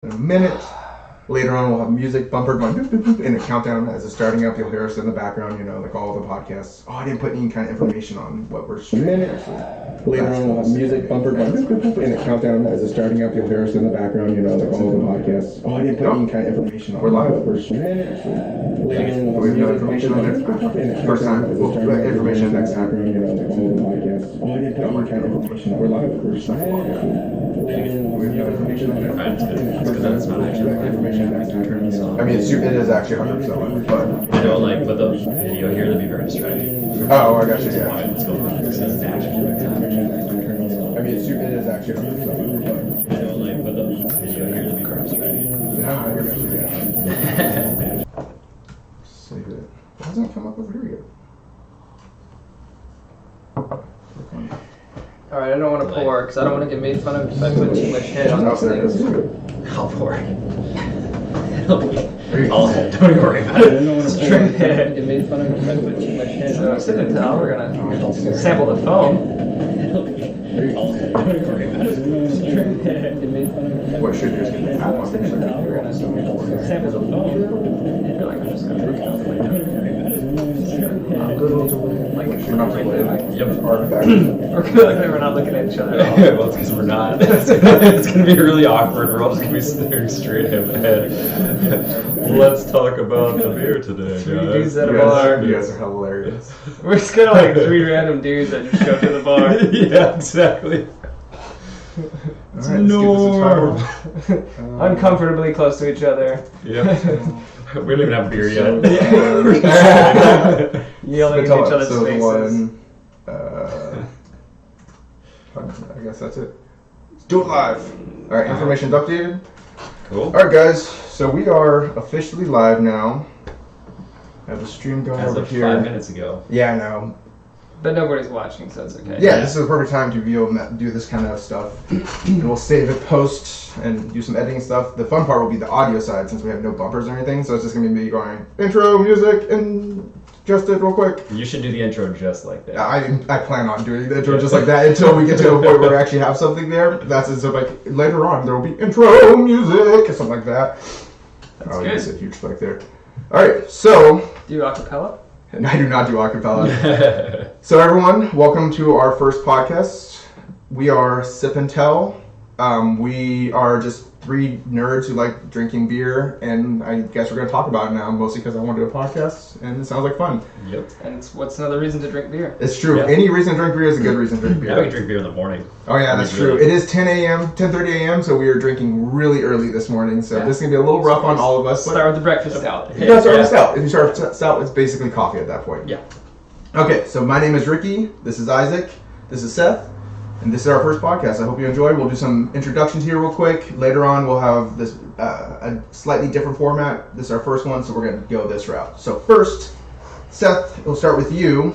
in a minute. Later on, we'll have music bumper going boop, boop, boop, and a countdown as it's starting up. You'll hear us in the background, like all the podcasts. Oh, I didn't put any kind of information on what we're streaming. Later on, we'll have music bumper going boop, boop, boop, and a countdown as it's starting up. You'll hear us in the background, like all the podcasts. Oh, I didn't put any kind of information on. We're live. We're streaming. Later on, we have no information on there. First time. We'll put information next time. Oh, I didn't put any kind of information on. We're live. We're streaming. We have no information on there. Because that's not actually information. I mean, it is actually 100%, but I don't like with the video here, that'd be very distracting. Oh, I got you. Yeah. What's going on? Because it's actually I mean, it is actually 100%, but I don't like with the video here, that'd be very distracting. yeah, I got you. Yeah. Save it. Why doesn't it come up over here yet? Alright, I don't want to pour because I don't want to get made fun of if I put too much head on these things. I'll pour it. I'll head, don't even worry about it. Straight head. Get made fun of if I put too much head on SipNTel. We're gonna sample the foam. I'll head, don't even worry about it. Straight head. Get made fun of if I What should just get the tap on SipNTel. We're gonna sample the foam. I feel like I'm just gonna drink it off. We're not related. Yep. Artifact. We're good. We're not looking at each other at all. Well, it's because we're not. It's going to be really awkward. We're all just going to be staring straight ahead. Let's talk about the beer today, Three guys. dudes at a bar. You guys are hilarious. We're just kind of like three random dudes that just show up to the bar. Yeah, exactly. Alright, let's give this a try. Uncomfortably close to each other. Yep. We don't even have beer yet. Yelling at each other's faces. One, I guess that's it. Let's do it live. Alright, information's updated. Cool. Alright guys, so we are officially live now. I have the stream going As over of here. 5 minutes ago. Yeah, I know. But nobody's watching, so it's okay. Yeah, this is the perfect time to be able to do this kind of stuff. And we'll save it, post, and do some editing stuff. The fun part will be the audio side since we have no bumpers or anything. So it's just going to be me going, intro, music, and just it real quick. You should do the intro just like that. I plan on doing the intro just like that until we get to a point where we actually have something there. That's it. So like later on there will be intro, music, or something like that. That's Oh, good. you said huge spike there. Alright, so... Do you acapella? And I do not do acapella. So everyone, welcome to our first podcast. We are SipNTel. We are just three nerds who like drinking beer, and I guess we're going to talk about it now, mostly because I want to do a podcast, and it sounds like fun. Yep. And what's another reason to drink beer? It's true. Yeah. Any reason to drink beer is a good reason to drink beer. Now we can drink beer in the morning. Oh yeah, that's true. It is 10 a.m., 10:30 a.m., so we are drinking really early this morning, so this is going to be a little rough on all of us. But Start with the breakfast stout. you gotta start with stout. If you start with stout, it's basically coffee at that point. Yeah. Okay, so my name is Ricky, this is Isaac, this is Seth, and this is our first podcast. I hope you enjoy. We'll do some introductions here real quick. Later on, we'll have this a slightly different format. This is our first one, so we're going to go this route. So first, Seth, we'll start with you.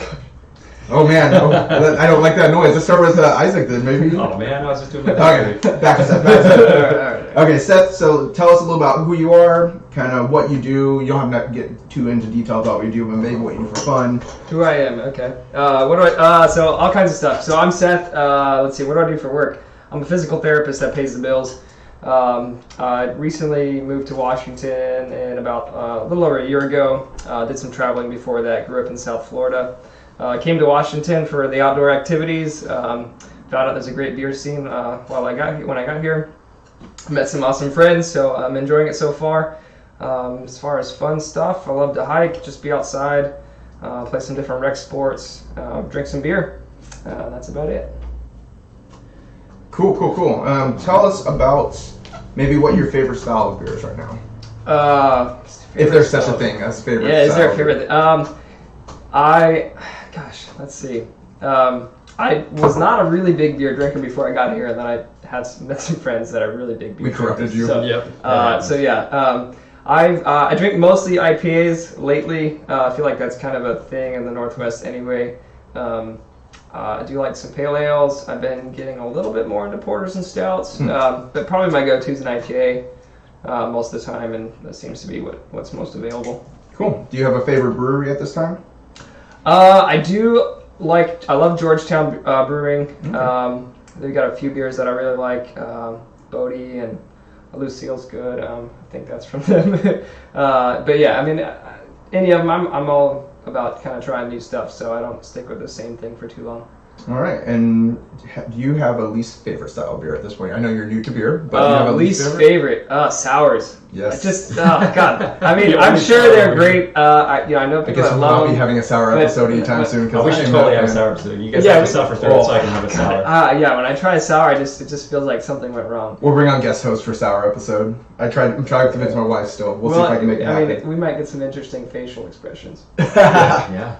Oh man, no, I don't like that noise. Let's start with Isaac then, maybe. Oh man, I was just doing my Okay, back to Seth. Okay, Seth, so tell us a little about who you are, kind of what you do. You don't have to get too into detail about what you do, but maybe what you do for fun. Who I am, okay. What do so all kinds of stuff. So I'm Seth, let's see, what do I do for work? I'm a physical therapist that pays the bills. I recently moved to Washington and about a little over a year ago. Did some traveling before that, grew up in South Florida. Came to Washington for the outdoor activities. Found out there's a great beer scene when I got here. Met some awesome friends, so I'm enjoying it so far. As far as fun stuff, I love to hike, just be outside, play some different rec sports, drink some beer. That's about it. Cool. Tell us about maybe what your favorite style of beer is right now. If there's such a thing as favorite Yeah, is style there a favorite? Let's see. I was not a really big beer drinker before I got here, and then I met some friends that are really big beer We corrupted drinkers. you. So, Yep. I drink mostly IPAs lately. I feel like that's kind of a thing in the Northwest anyway. I do like some pale ales. I've been getting a little bit more into porters and stouts, but probably my go-to is an IPA most of the time, and that seems to be what's most available. Cool. Do you have a favorite brewery at this time? I love Georgetown Brewing. They've got a few beers that I really like, Bodie and Lucille's good. I think that's from them. But yeah, I mean, any of them, I'm all about kind of trying new stuff, so I don't stick with the same thing for too long. All right, and do you have a least favorite style of beer at this point? I know you're new to beer, but do you have a least favorite? Sours. Yes. God. I mean, I'm sure they're great. I know people that we'll love not them. be having a sour episode anytime soon. We should totally have a sour episode. You guys have to suffer through it so I can have a sour. Yeah, when I try a sour, it just feels like something went wrong. We'll bring on guest host for sour episode. I'm trying to convince my wife still. We'll see if I can make it happen. I mean, we might get some interesting facial expressions. Yeah.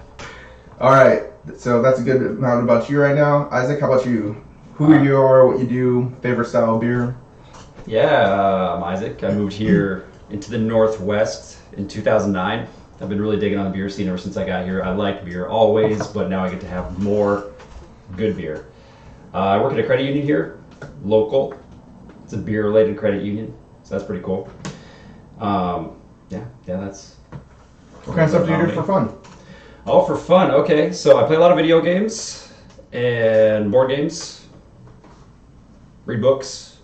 All right, so that's a good amount about you right now. Isaac, how about you? Who you are, what you do, favorite style of beer? Yeah, I'm Isaac. I moved here into the Northwest in 2009. I've been really digging on the beer scene ever since I got here. I liked beer always, but now I get to have more good beer. I work at a credit union here, local. It's a beer-related credit union, so that's pretty cool. That's... What kind of stuff do you do for fun? Oh, for fun. Okay, so I play a lot of video games and board games, read books.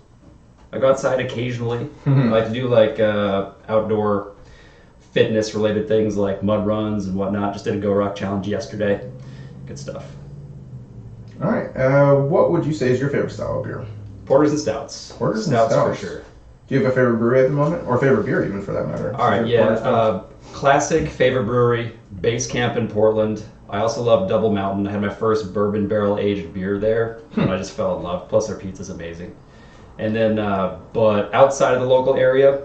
I go outside occasionally. I like to do like outdoor fitness related things like mud runs and whatnot. Just did a Go Rock challenge yesterday. Good stuff. All right. What would you say is your favorite style of beer? Porters and stouts. Porters and stouts stouts for sure. Do you have a favorite brewery at the moment, or favorite beer even for that matter? All right. Yeah. Classic favorite brewery, Base Camp in Portland. I also love Double Mountain. I had my first bourbon barrel aged beer there, and I just fell in love. Plus their pizza's amazing. And then, but outside of the local area,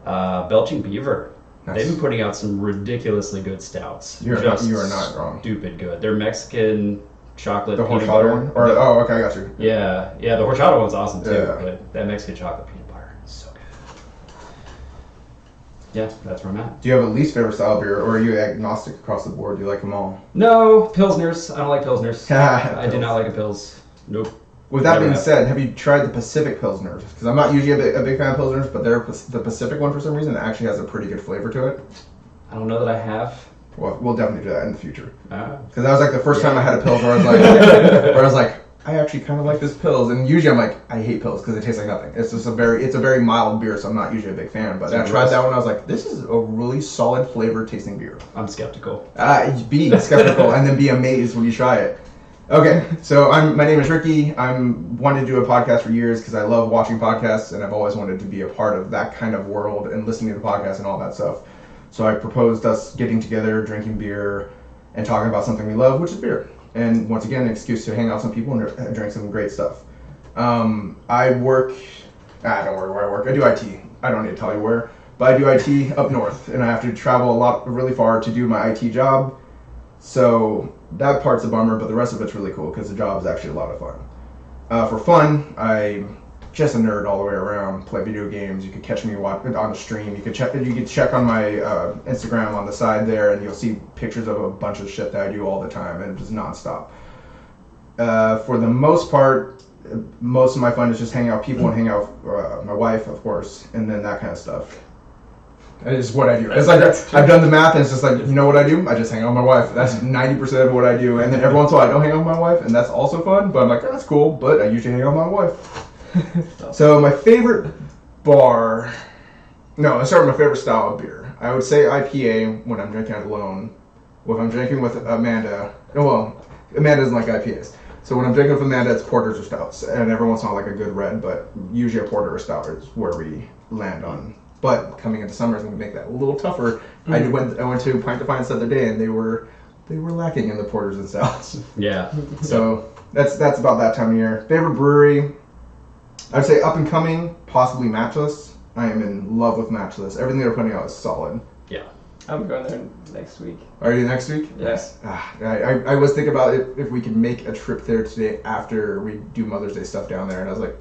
Belching Beaver. Nice. They've been putting out some ridiculously good stouts. You are not wrong. Stupid good. They're Mexican chocolate the peanut butter. One? Or, oh, okay, I got you. Yeah, the horchata one's awesome too. Yeah. But that Mexican chocolate peanut butter is so good. Yeah, that's where I'm at. Do you have a least favorite style beer, or are you agnostic across the board? Do you like them all? No, Pilsners. I don't like Pilsners. I do not like a Pils. Nope. With that being said, have you tried the Pacific Pilsners? Because I'm not usually a big fan of Pilsners, but the Pacific one for some reason actually has a pretty good flavor to it. I don't know that I have. Well, we'll definitely do that in the future. Because Ah. that was like the first time I had a Pils where I was like, I actually kind of like this Pils, and usually I'm like, I hate Pils because it tastes like nothing. It's just it's a very mild beer, so I'm not usually a big fan. But I tried that one, I was like, this is a really solid flavor tasting beer. I'm skeptical. Be skeptical and then be amazed when you try it. Okay, so my name is Ricky. I'm wanted to do a podcast for years because I love watching podcasts, and I've always wanted to be a part of that kind of world and listening to podcasts and all that stuff. So I proposed us getting together, drinking beer, and talking about something we love, which is beer. And once again, an excuse to hang out with some people and drink some great stuff. Don't worry where I work. I do IT. I don't need to tell you where. But I do IT up north, and I have to travel really far to do my IT job. So that part's a bummer, but the rest of it's really cool because the job is actually a lot of fun. For fun, I'm just a nerd all the way around. Play video games. You can catch me on the stream. You can check on my Instagram on the side there, and you'll see pictures of a bunch of shit that I do all the time, and just nonstop. For the most part, most of my fun is just hanging out with people and hanging out with my wife, of course, and then that kind of stuff. It's what I do. It's like I've done the math, and it's just like, you know what I do? I just hang out with my wife. That's 90% of what I do. And then every once in a while, I don't hang out with my wife, and that's also fun. But I'm like, oh, that's cool. But I usually hang out with my wife. So my favorite bar. No, let's start with my favorite style of beer. I would say IPA when I'm drinking it alone. If I'm drinking with Amanda, Amanda doesn't like IPAs. So when I'm drinking with Amanda, it's porters or stouts, and every once in a while, like a good red. But usually a porter or stout is where we land on. But coming into summer is going to make that a little tougher. Mm-hmm. I went to Pint Defiance the other day, and they were lacking in the porters and stouts. Yeah. So that's about that time of year. Favorite brewery, I'd say up and coming, possibly Matchless. I am in love with Matchless. Everything they're putting out is solid. Yeah. I'm going there next week. Are you next week? Yes. I was thinking about if we could make a trip there today after we do Mother's Day stuff down there, and I was like,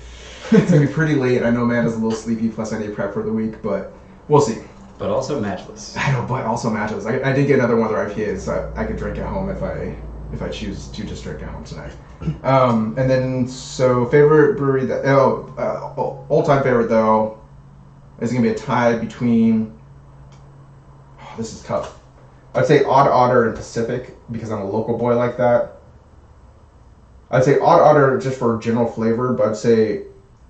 it's going to be pretty late. I know Amanda's a little sleepy, plus I need to prep for the week, but we'll see. But also Matchless. I know, but also Matchless. I did get another one of their IPAs, so I could drink at home if I choose to just drink at home tonight. And then, so favorite brewery, all-time favorite, though, is going to be a tie between... this is tough. I'd say Odd Otter and Pacific because I'm a local boy like that. I'd say Odd Otter just for general flavor, but I'd say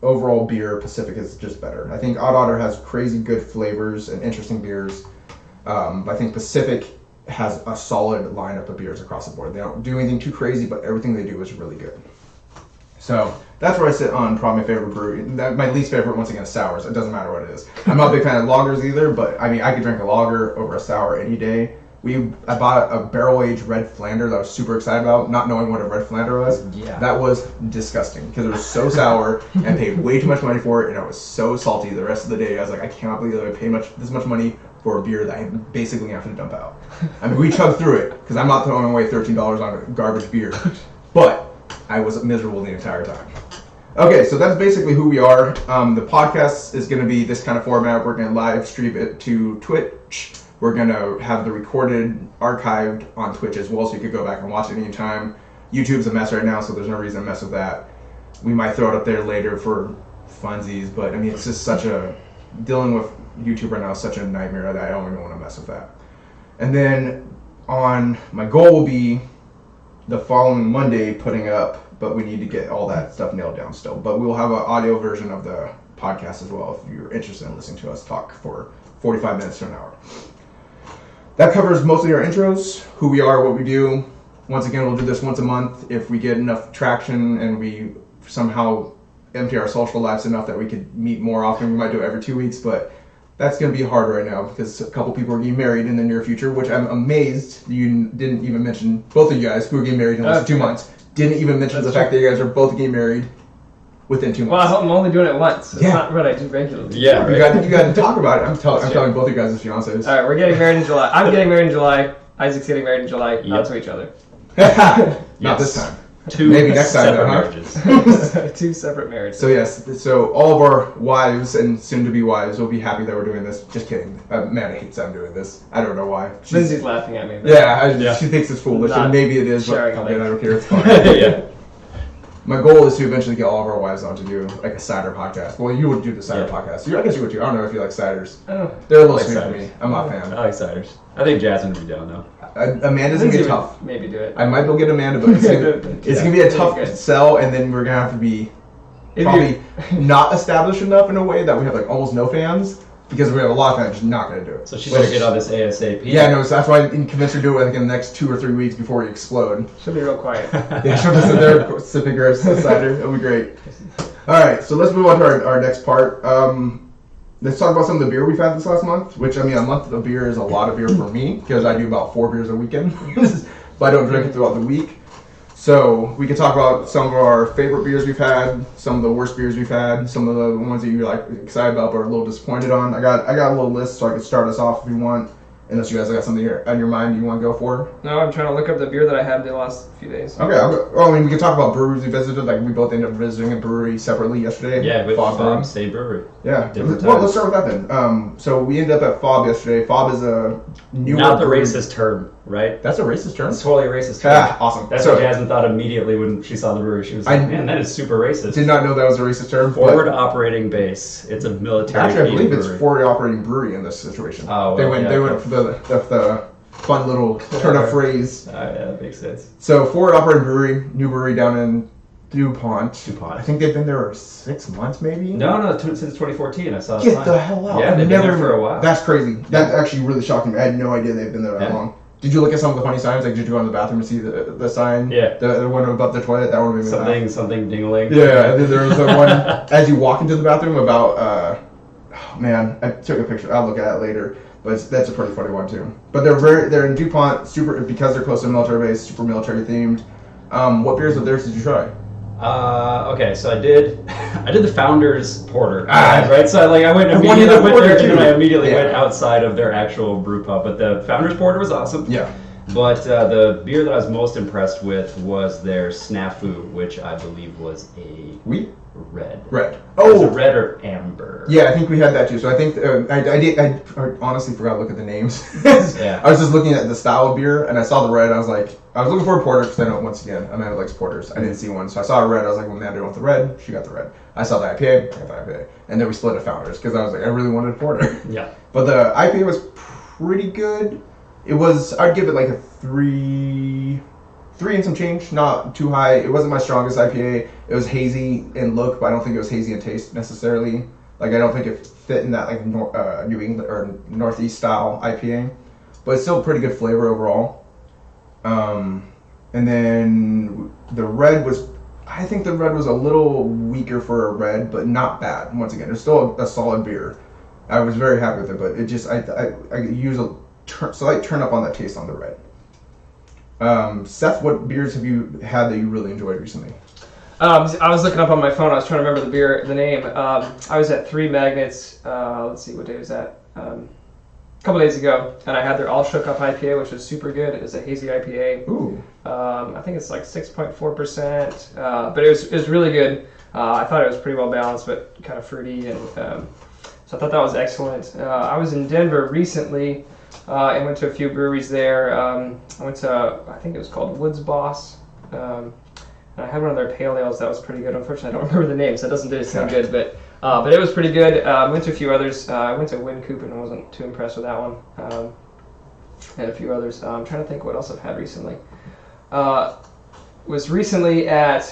overall beer, Pacific is just better. I think Odd Otter has crazy good flavors and interesting beers. I think Pacific has a solid lineup of beers across the board. They don't do anything too crazy, but everything they do is really good. So that's where I sit on probably my favorite brewery. My least favorite, once again, is sours. It doesn't matter what it is. I'm not a big fan of lagers either, but I mean, I could drink a lager over a sour any day. I bought a barrel-aged red Flander that I was super excited about, not knowing what a red Flander was. Yeah. That was disgusting because it was so sour and paid way too much money for it, and I was so salty the rest of the day. I was like, I cannot believe that I paid this much money for a beer that I basically have to dump out. I mean, we chugged through it because I'm not throwing away $13 on garbage beer, but I was miserable the entire time. Okay, so that's basically who we are. The podcast is going to be this kind of format. We're going to live stream it to Twitch. We're going to have the recorded archived on Twitch as well, so you could go back and watch it anytime. YouTube's a mess right now, so there's no reason to mess with that. We might throw it up there later for funsies, but I mean, it's just dealing with YouTube right now is such a nightmare that I don't even want to mess with that. And then my goal will be the following Monday putting up, but we need to get all that stuff nailed down still. But we'll have an audio version of the podcast as well if you're interested in listening to us talk for 45 minutes to an hour. That covers mostly our intros, who we are, what we do. Once again, we'll do this once a month. If we get enough traction and we somehow empty our social lives enough that we could meet more often, we might do it every 2 weeks, but that's going to be hard right now because a couple people are getting married in the near future, which I'm amazed you didn't even mention. Both of you guys who are getting married in the last 2 months didn't even mention the fact that you guys are both getting married within 2 months. Well, I'm only doing it once. It's not what I do regularly. Yeah, right. You got to talk about it. I'm telling both of you guys as fiancés. All right, we're getting married in July. I'm getting married in July. Isaac's getting married in July. Not to each other. Not this time. Maybe next time, separate marriages. 2 separate marriages. So yes, so all of our wives and soon-to-be wives will be happy that we're doing this. Just kidding. Amanda hates that I'm doing this. I don't know why. Lindsay's laughing at me. She thinks it's foolish, and maybe it is, but I don't care. It's fine. Yeah. My goal is to eventually get all of our wives on to do like a cider podcast. Well, you would do the cider podcast. I guess you would too. I don't know if you like ciders. Oh. They're a little sweet for me. I'm not a fan. I like ciders. I think Jasmine would be down though. Amanda's going to be tough. Maybe do it. I might go get Amanda, but it's going to be a tough sell, and then we're going to have to be probably not established enough in a way that we have like almost no fans, because we have a lot of fans just not going to do it. So she better get on this ASAP. Yeah, no, so that's why I convinced her to do it like in the next 2 or 3 weeks before we explode. She'll be real quiet. Yeah, she'll just sit there sipping her cider. It'll be great. All right, so let's move on to our next part. Let's talk about some of the beer we've had this last month, which, I mean, a month of beer is a lot of beer for me, because I do about 4 beers a weekend, but I don't drink it throughout the week. So we can talk about some of our favorite beers we've had, some of the worst beers we've had, some of the ones that you're like excited about but are a little disappointed on. I got a little list, so I can start us off if you want. Unless you guys got something on your mind you want to go for. No, I'm trying to look up the beer that I had the last few days. Okay, I mean, we can talk about breweries we visited. Like, we both ended up visiting a brewery separately yesterday. Yeah, with Fob same brewery. Yeah. Different Well, times. let's start with that then. So we ended up at Fob yesterday. Fob is a newer Not the brewery. racist term, right? That's a racist term? It's totally a racist term. Ah, awesome. That's what Jasmine thought immediately when she saw the brewery. She was like, man, that is super racist. Did not know that was a racist term. Forward operating base. It's a military. Actually, I believe it's brewery. forward operating brewery in this situation. Oh, well, they went yeah, for the fun little turn of phrase. Yeah, that makes sense. So forward operating brewery, new brewery down in DuPont. DuPont. I think they've been there 6 months maybe. No, since 2014. I saw. Get the hell out! Yeah, they've been there for a while. That's crazy. That's actually really shocking. I had no idea they've been there that long. Did you look at some of the funny signs? Like, did you go in the bathroom and see the sign? Yeah. The one above the toilet. That one made me laugh. Something ding-a-ling. Yeah, and then there was the one as you walk into the bathroom about. Oh man, I took a picture. I'll look at it later. But that's a pretty funny one too. But they're in DuPont, super, because they're close to a military base, super military themed. What beers of theirs did you try? Okay, so I did the Founders Porter, right? So I went there, and then I immediately went outside of their actual brew pub. But the Founders Porter was awesome. Yeah. But the beer that I was most impressed with was their Snafu, which I believe was a Wheat? red. Red. Was it red or amber? Yeah, I think we had that too. So I think I honestly forgot to look at the names. Yeah. I was just looking at the style of beer, and I saw the red. I was looking for a porter because I know, once again, Amanda likes porters. I didn't see one, so I saw a red. I was like, well, Amanda went with the red. She got the red. I saw the IPA. I got the IPA, and then we split at Founders because I was like, I really wanted a porter. Yeah. But the IPA was pretty good. It was, I'd give it like a 3 3 and some change, not too high. It wasn't my strongest IPA. It was hazy in look, but I don't think it was hazy in taste necessarily. Like I don't think it fit in that like New England or Northeast style IPA, but it's still pretty good flavor overall. And then the red was, I think the red was a little weaker for a red, but not bad. Once again, it's still a solid beer. I was very happy with it, but it just I use a slight turn up on that taste on the red. Seth, what beers have you had that you really enjoyed recently? I was looking up on my phone. I was trying to remember the name. I was at Three Magnets. Let's see, what day was that? A couple days ago, and I had their All Shook Up IPA, which was super good. It was a hazy IPA. Ooh. I think it's like 6.4%, but it was really good. I thought it was pretty well balanced, but kind of fruity, and so I thought that was excellent. I was in Denver recently and went to a few breweries there. I went to, I think it was called Woods Boss. And I had one of their pale ales that was pretty good. Unfortunately, I don't remember the name, so it doesn't do it good. But it was pretty good. Went to a few others. I went to Win Coop and wasn't too impressed with that one. And a few others. I'm trying to think what else I've had recently. Was recently at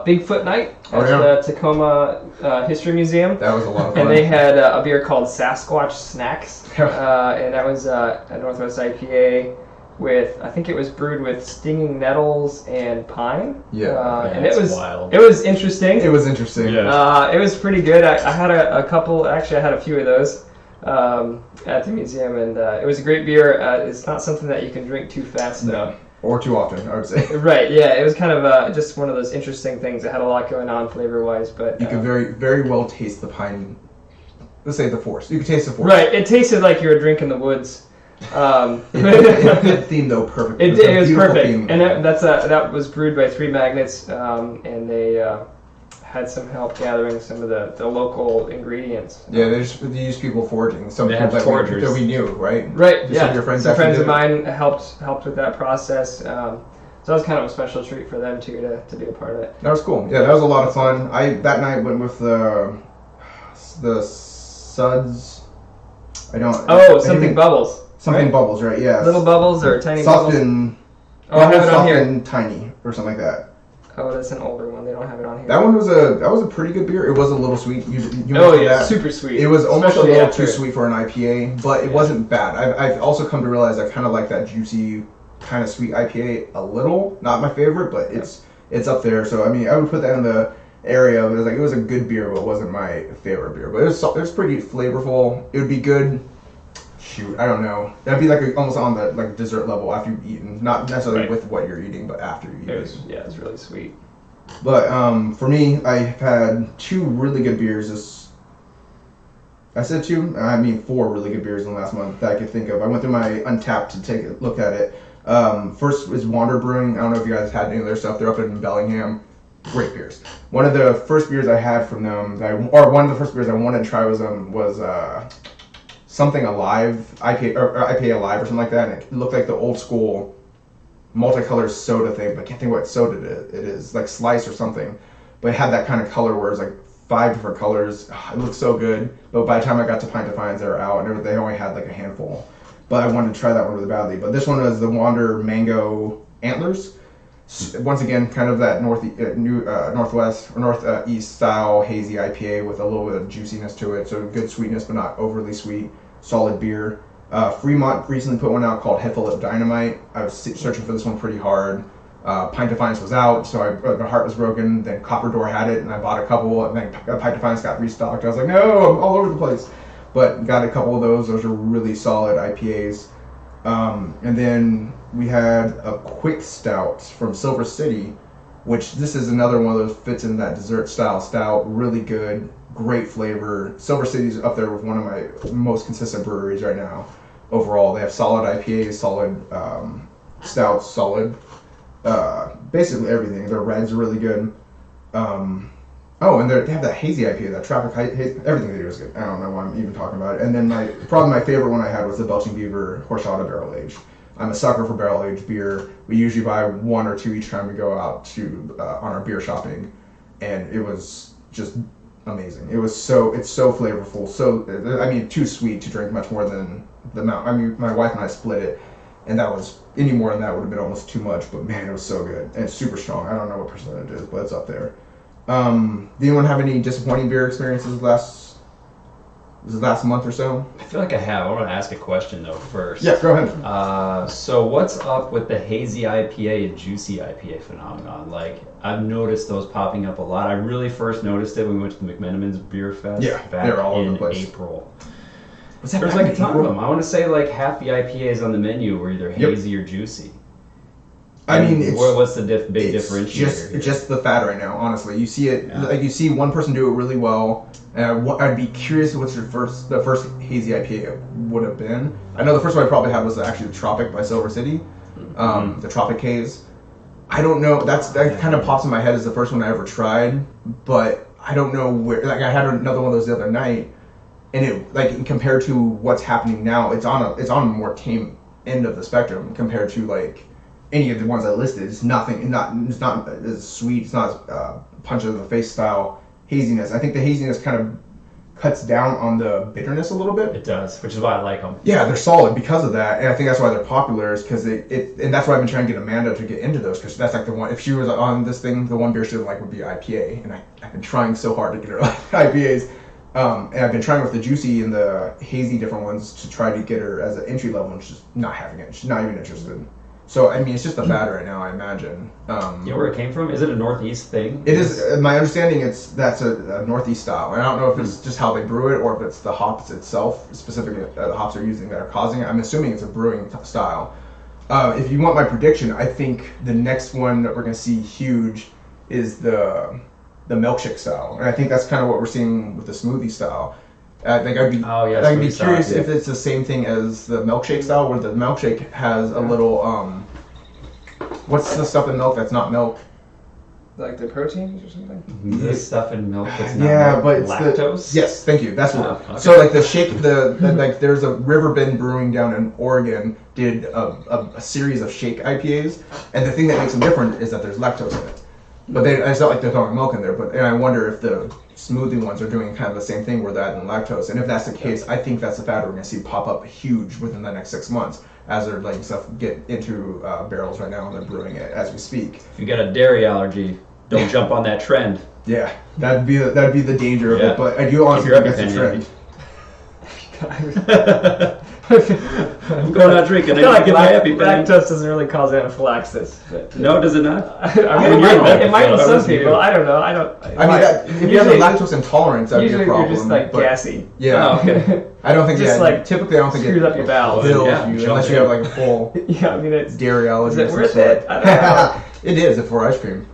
Bigfoot Night at the Tacoma History Museum. That was a lot of fun. And they had a beer called Sasquatch Snacks. And that was a Northwest IPA. With, I think it was brewed with stinging nettles and pine. And it was wild. It was interesting. It was interesting. Yeah. It was pretty good. I had a couple. Actually, I had a few of those at the museum, and it was a great beer. It's not something that you can drink too fast, though. Or too often, I would say. Right. Yeah. It was kind of just one of those interesting things. It had a lot going on flavor-wise, but you could very, very well taste the pine. Let's say the forest. You could taste the forest. Right. It tasted like you were drinking the woods. It fit theme though perfectly. It was perfect, theme. And that was brewed by Three Magnets, and they had some help gathering some of the local ingredients. Yeah, they used people foraging. Some people that we knew, right? Right. Some of your friends. Some friends of mine helped with that process. So that was kind of a special treat for them too to be a part of it. That was cool. Yeah, that was a lot of fun. I that night went with the Suds. Something bubbles. Something right? Bubbles, right? Yeah. Little bubbles or tiny soft bubbles? And, I have it on here. And tiny or something like that. Oh, that's an older one. They don't have it on here. That one was a pretty good beer. It was a little sweet. You that. Super sweet. It was almost a little too sweet for an IPA, but it wasn't bad. I've also come to realize I kind of like that juicy, kind of sweet IPA a little. Not my favorite, but it's up there. So I mean, I would put that in the area. It was a good beer, but it wasn't my favorite beer. But it was pretty flavorful. It would be good. Shoot, I don't know. That'd be like almost on the like dessert level after you've eaten, not necessarily with what you're eating, but after you eat. It was really sweet. But for me, I've had 2 really good beers. I said 2. I mean 4 really good beers in the last month that I could think of. I went through my Untapped to take a look at it. First is Wander Brewing. I don't know if you guys had any of their stuff. They're up in Bellingham. Great beers. One of the first beers I had from them, one of the first beers I wanted to try was something Alive, IPA Alive or something like that, and it looked like the old school multicolored soda thing, but I can't think what soda it is, like Slice or something. But it had that kind of color where it's like 5 different colors. It looked so good, but by the time I got to Pint Defiance, they were out, and they only had like a handful. But I wanted to try that one really badly. But this one was the Wander Mango Antlers. Once again, kind of that northwest or northeast style hazy IPA with a little bit of juiciness to it. So good sweetness, but not overly sweet. Solid beer. Fremont recently put one out called Heffalip Dynamite. I was searching for this one pretty hard. Pint Defiance was out, so my heart was broken. Then Copper Door had it, and I bought a couple. And then Pint Defiance got restocked. I was like, no, I'm all over the place. But got a couple of those. Those are really solid IPAs. And then we had a quick stout from Silver City, which this is another one of those fits in that dessert style stout. Really good, great flavor. Silver City's up there with one of my most consistent breweries right now. Overall, they have solid IPAs, solid stouts, solid basically everything. Their reds are really good. And they have that hazy IPA, that Tropic Haze. Everything they do is good. I don't know why I'm even talking about it. And then probably my favorite one I had was the Belching Beaver Horchata Barrel Aged. I'm a sucker for barrel aged beer. We usually buy 1 or 2 each time we go out to on our beer shopping, and it was just amazing. It's so flavorful. So too sweet to drink much more than the amount. I mean, my wife and I split it, And that was, any more than that would have been almost too much, but man, it was so good. And it's super strong. I don't know what percentage it is, but it's up there. Do anyone have any disappointing beer experiences last month or so? I feel like I have. I want to ask a question though first. Yeah, go ahead. So what's up with the hazy IPA and juicy IPA phenomenon? Like, I've noticed those popping up a lot. I really first noticed it when we went to the McMenamin's Beer Fest they're all over the in place. April. There's like a ton of them. I want to say like half the IPAs on the menu were either hazy or juicy. I mean, what's the big differentiator here? Just the fad right now. Honestly, you see it like you see one person do it really well, and I'd be curious what's the first hazy IPA would have been. I know the first one I probably had was actually the Tropic by Silver City, the Tropic Haze. I don't know. That kind of pops in my head as the first one I ever tried, but I don't know where. Like I had another one of those the other night. And it, like, compared to what's happening now, it's on a more tame end of the spectrum compared to like any of the ones I listed. It's not as sweet. It's not as punch in the face style haziness. I think the haziness kind of cuts down on the bitterness a little bit. It does, which is why I like them. Yeah, they're solid because of that, and I think that's why they're popular. Is because and that's why I've been trying to get Amanda to get into those, because that's like the one. If she was on this thing, the one beer she didn't like would be IPA, and I've been trying so hard to get her like IPAs. And I've been trying with the juicy and the hazy different ones to try to get her as an entry level, and she's not having it. She's not even interested. So I mean, it's just a fad right now, I imagine. You know where it came from? Is it a Northeast thing? It is. My understanding, that's a Northeast style. And I don't know if it's just how they brew it or if it's the hops itself, specifically the hops they're using that are causing it. I'm assuming it's a brewing style. If you want my prediction, I think the next one that we're going to see huge is the milkshake style, and I think that's kind of what we're seeing with the smoothie style. I think I'd be curious if it's the same thing as the milkshake style, where the milkshake has a little what's the stuff in milk that's not milk? Like the proteins or something? The stuff in milk that's not milk. But it's lactose? Yes, thank you. That's what. Okay. So like the shake, like there's a Riverbend Brewing down in Oregon did a series of shake IPAs, and the thing that makes them different is that there's lactose in it. But it's not like they're throwing milk in there. And I wonder if the smoothie ones are doing kind of the same thing where they're adding lactose. And if that's the case, I think that's the fad we're going to see pop up huge within the next 6 months as they're letting stuff get into barrels right now and they're brewing it as we speak. If you got a dairy allergy, don't jump on that trend. Yeah, that'd be the danger of it. But I do honestly think that's a trend. I'm going out drinking. I feel like lactose doesn't really cause anaphylaxis. But, no, does it not? I mean, it might with some people. I don't know. If you have a lactose intolerance, that'd be a problem. Usually you're just like gassy. Yeah. Oh, okay. I don't think typically I don't think screws up your bowels. Unless you have like a full yeah, I mean it's dairy allergy. Is it worth it? I don't know. It is if we're ice cream.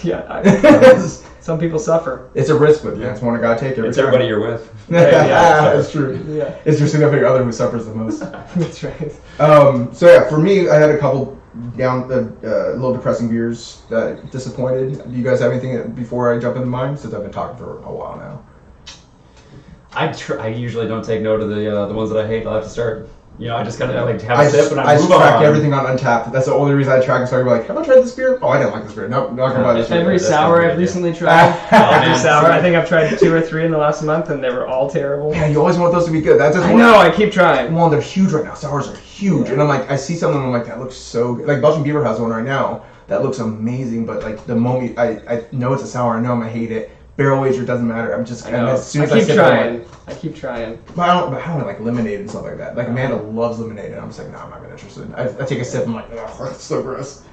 Yeah. Some people suffer. It's a risk, but that's one I gotta take every It's time. everybody you're with. Yeah, that's true. Yeah. It's your significant other who suffers the most. That's right. So yeah, for me, I had a couple little depressing beers that disappointed. Do you guys have anything before I jump into mine? Since I've been talking for a while now. I usually don't take note of the ones that I hate. I'll have to start. I just kind of like have a sip and I move track on. everything on Untapped. That's the only reason I track. So I'm like, have I tried this beer? Oh, I didn't like this beer. Nope, not gonna buy this beer. Every sour I've recently tried. Every sour. I think I've tried 2 or 3 in the last month, and they were all terrible. Yeah, you always want those to be good. That's just I keep trying. Well, they're huge right now. Sours are huge, and I'm like, I see something, I'm like, that looks so good. Like Belgian Beaver has one right now that looks amazing, but like the moment I know it's a sour, I know I'm gonna hate it. Barrel aged, it doesn't matter. I'm just as soon as I keep trying. I keep trying. But I don't like lemonade and stuff like that. Like Amanda loves lemonade, and I'm just like, no, I'm not gonna interested. I take a sip, I'm like, oh, it's so gross.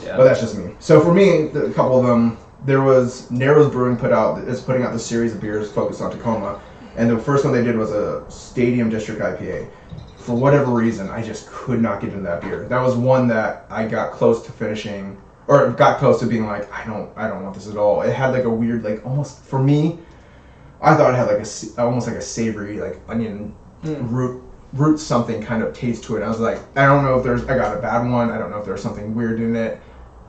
Yeah. But that's just me. So for me, a couple of them. There was Narrows Brewing putting out this series of beers focused on Tacoma, and the first one they did was a Stadium District IPA. For whatever reason, I just could not get into that beer. That was one that I got close to finishing. Or got close to being like, I don't want this at all. It had like a weird, like almost, for me, I thought it had like almost like a savory, like onion root something kind of taste to it. I was like, I don't know if I got a bad one. I don't know if there's something weird in it,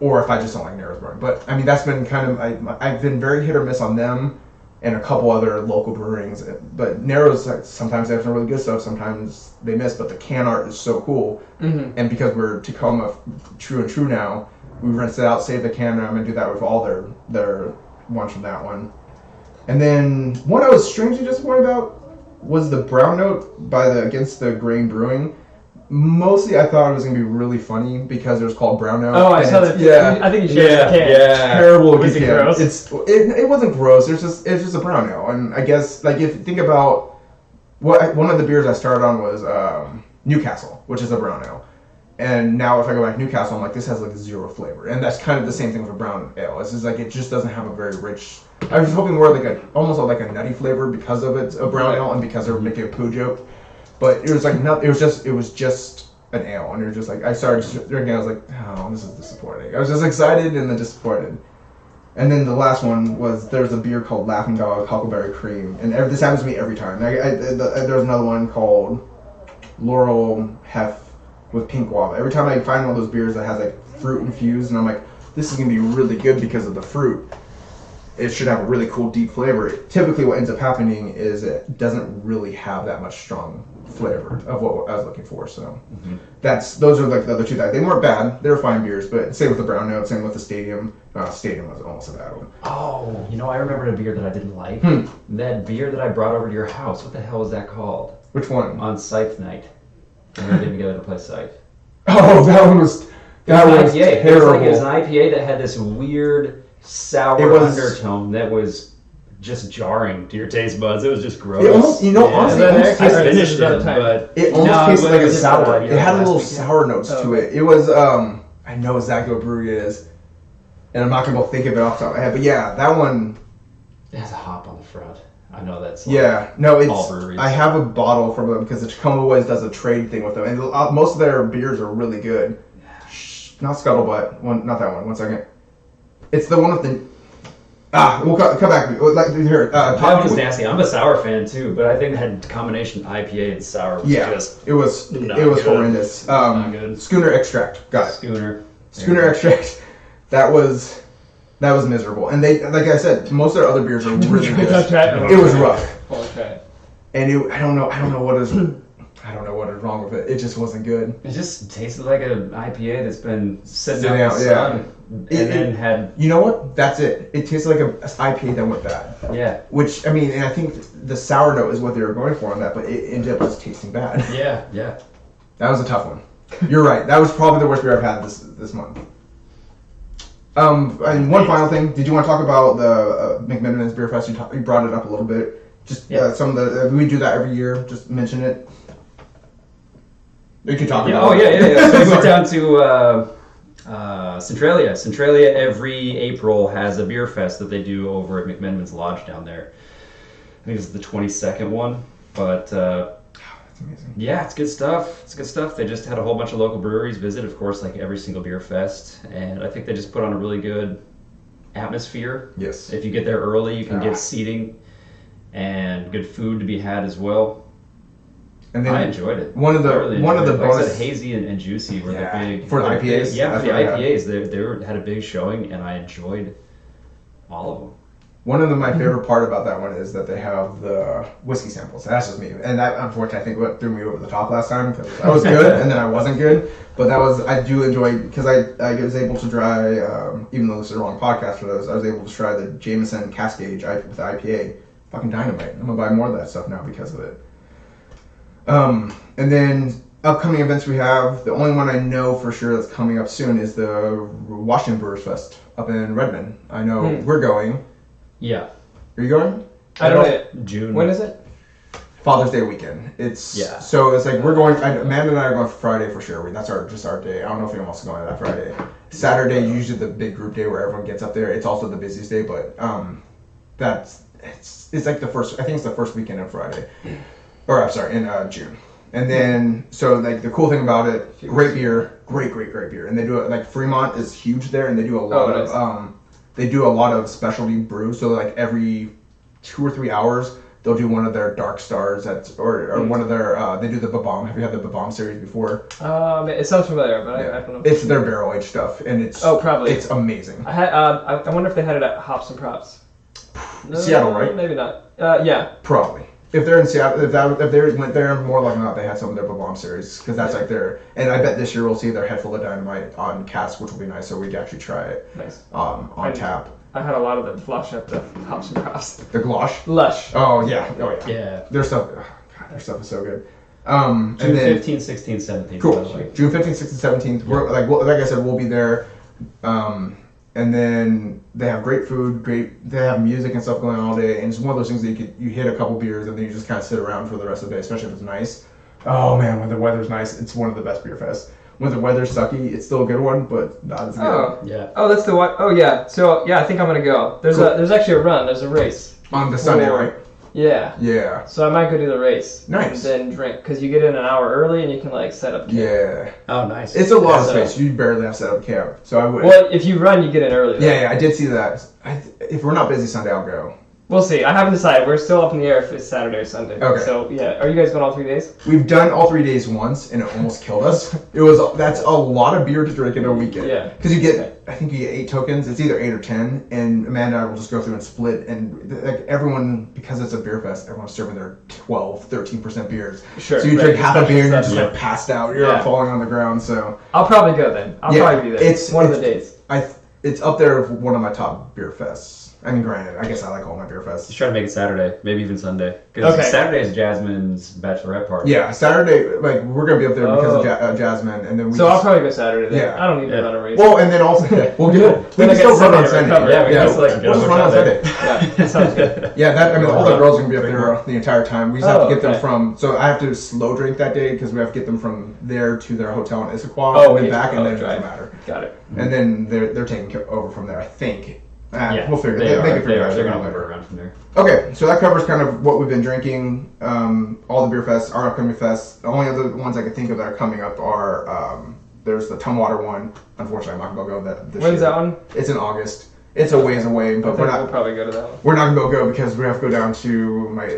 or if I just don't like Narrows Brewing. But I mean, that's been kind of, I've been very hit or miss on them and a couple other local brewings. But Narrows, sometimes they have some really good stuff, sometimes they miss, but the can art is so cool. Mm-hmm. And because we're Tacoma true and true now, we rinsed it out, saved the can, and I'm going to do that with all their ones from that one. And then one I was strangely disappointed about was the Brown Note by Against the Grain Brewing. Mostly, I thought it was gonna be really funny because it was called Brown Ale. Oh, I saw that. Yeah, I think you shared the can. terrible. Was it can. gross? It wasn't gross. It's just a brown ale, and I guess like if you think about one of the beers I started on was Newcastle, which is a brown ale, and now if I go back to Newcastle, I'm like this has like zero flavor, and that's kind of the same thing with a brown ale. It's just like it just doesn't have a very rich. I was hoping more like almost like a nutty flavor because of it's a brown ale and because they're making a poo joke. But it was like it was just an ale, and it was just like I started drinking. I was like, oh, this is disappointing. I was just excited and then disappointed. And then the last one was there's a beer called Laughing Dog Huckleberry Cream, and this happens to me every time. There's another one called Laurel Hef with Pink Guava. Every time I find one of those beers that has like fruit infused, and I'm like, this is gonna be really good because of the fruit. It should have a really cool deep flavor. Typically, what ends up happening is it doesn't really have that much strong flavor of what I was looking for. So those are like the other two that they weren't bad. They were fine beers, but same with the brown note, same with the Stadium. Stadium was almost a bad one. Oh, I remembered a beer that I didn't like. That beer that I brought over to your house. What the hell was that called? Which one? On Scythe night. When we did together to play Scythe. Oh, that one was terrible. It was an IPA that had this weird sour undertone that was just jarring to your taste buds. It was just gross. It almost, honestly, I finished it, but it almost tasted like a sour. It had a little sour notes to it. It was, I know exactly what brewery it is, and I'm not gonna go think of it off the top of my head, but yeah, that one. It has a hop on the front. I know that's all breweries. I have a bottle from them because the Tacoma always does a trade thing with them, and most of their beers are really good. Not Scuttlebutt, not that one. 1 second. It's the one with the. We'll come back. Like here, that one was nasty. I'm a sour fan too, but I think that combination IPA and sour was just. It was horrendous. Not good. Schooner Extract. Got it. Schooner Extract. That was miserable. And they, like I said, most of their other beers are really good. It was rough. Okay. And I don't know what is wrong with it. It just wasn't good. It just tasted like an IPA that's been sitting out in the sun. And then had... You know what? That's it. It tastes like an IPA that went bad. Yeah. Which, I mean, and I think the sour note is what they were going for on that, but it ended up just tasting bad. Yeah. That was a tough one. You're right. That was probably the worst beer I've had this month. And one final thing. Did you want to talk about the McMenamins Beer Fest? You brought it up a little bit. Just some of the... we do that every year. Just mention it. You can talk about it. Yeah. So we went down to... Centralia. Centralia every April has a beer fest that they do over at McMenamins Lodge down there. I think it's the 22nd one, but that's amazing. Yeah, it's good stuff. They just had a whole bunch of local breweries visit, of course, like every single beer fest, and I think they just put on a really good atmosphere. Yes. If you get there early, you can get seating and good food to be had as well. And then I enjoyed it. One of the like bonus, I said, hazy and juicy were the big for the IPAs. For the IPAs, they had a big showing, and I enjoyed all of them. One of my favorite part about that one is that they have the whiskey samples. That's just me, and that unfortunately I think what threw me over the top last time because I was good and then I wasn't good. But I do enjoy because I was able to try, even though this is the wrong podcast for those, I was able to try the Jameson Cascade with the IPA. Fucking dynamite! I'm gonna buy more of that stuff now because of it. And then upcoming events we have, the only one I know for sure that's coming up soon is the Washington Brewers Fest up in Redmond. I know we're going. Yeah. Are you going? I don't know. June. When is it? Father's Day weekend. So it's like we're going. Amanda and I are going Friday for sure. That's our day. I don't know if anyone else is going to that Friday. Saturday usually the big group day where everyone gets up there. It's also the busiest day, but it's like the first. I think it's the first weekend on Friday. Or I'm sorry, in June. And then, so like the cool thing about it, great beer, great beer. And they do it, like Fremont is huge there, and they do a lot of specialty brews. So like every 2 or 3 hours, they'll do one of their dark stars or one of their, they do the Babam. Have you had the Babam series before? It sounds familiar, but I don't know. It's their barrel aged stuff, and it's probably it's amazing. I wonder if they had it at Hops and Props. Seattle, right? Maybe not. Yeah. Probably. If they're in Seattle, if they went there, more likely not, they had some of their Babam series because that's like their. And I bet this year we'll see their Head Full of Dynamite on cask, which will be nice. So we can actually try it. Nice. On tap. I had a lot of the flush at the Hops and Props. The Glosh. Lush. Oh yeah. Yeah. Their stuff. Their stuff is so good. And June then 15th, 16th, 17th. cool. by the way. June 15th, 16th, 17th. We're, like I said, we'll be there. And then they have great food, they have music and stuff going on all day, and it's one of those things that you hit a couple beers and then you just kind of sit around for the rest of the day, especially if it's nice. Oh man, when the weather's nice, it's one of the best beer fests. When the weather's sucky, it's still a good one, but not as good. Oh Yeah. Oh, that's the one. Oh yeah. So yeah, I think I'm gonna go. There's actually a run. There's a race. On the Sunday, right? Yeah. Yeah. So I might go do the race. Nice. And then drink, because you get in an hour early and you can like set up camp. Yeah. Oh, nice. It's a lot of So- space. You barely have set up camp, so I would. Well, if you run, you get in early. Though. Yeah, I did see that. If we're not busy Sunday, I'll go. We'll see. I haven't decided. We're still up in the air if it's Saturday or Sunday. Okay. So yeah, are you guys going all 3 days? We've done all 3 days once, and it almost killed us. That's a lot of beer to drink in a weekend. Yeah. Because I think you get 8 tokens. It's either 8 or 10, and Amanda and I will just go through and split. And like everyone, because it's a beer fest, everyone's serving their 12, 13% beers. Sure. So you drink half a beer and you're just Yeah. like passed out. You're Yeah. falling on the ground. So I'll probably go then. I'll probably be there. It's one of the days. It's up there with one of my top beer fests. I mean, granted, I guess I like all my beer fests. Just try to make it Saturday, maybe even Sunday. Because Okay. Saturday is Jasmine's bachelorette party. Yeah, Saturday, like we're gonna be up there because of Oh. Jasmine, and then we. So I'll probably go Saturday then. Yeah. I don't need to Yeah. run a race. Well, and then also we'll get we Then I can get still run on Sunday to Sunday. recover. Yeah, we can just, like, we'll just go run on Sunday. Sunday. Yeah, sounds good. Yeah, that I mean, all the girls are gonna be up there the entire time. We just have to get them okay. from. So I have to slow drink that day because we have to get them from there to their hotel in Issaquah Oh, and then yeah. back, and Oh, then it drive. doesn't matter. Got it. And then they're taking over from there, I think. Yeah, We'll figure. They They are. can figure it out. They're They're going to gonna move around from there. Okay, so that covers kind of what we've been drinking, all the beer fests, our upcoming fests. The only other ones I can think of that are coming up are, there's the Tumwater one. Unfortunately, I'm not going to go this When's year. that one? It's in August. It's a ways away, I but think we're we'll not probably go to that one. we're not going to go because we have to go down to my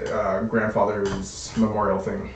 grandfather's memorial thing.